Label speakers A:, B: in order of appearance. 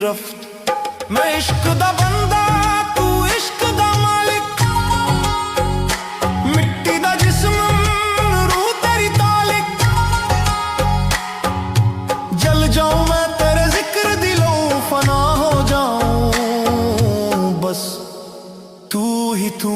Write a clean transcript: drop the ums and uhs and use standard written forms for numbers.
A: रफ्त मैं इश्क दा बंदा तू इश्क दा मालिक मिट्टी दा जिस्म रूह तेरी तालिक जल जाऊं मैं तेरे जिक्र दिलों फना हो जाऊं बस तू ही तू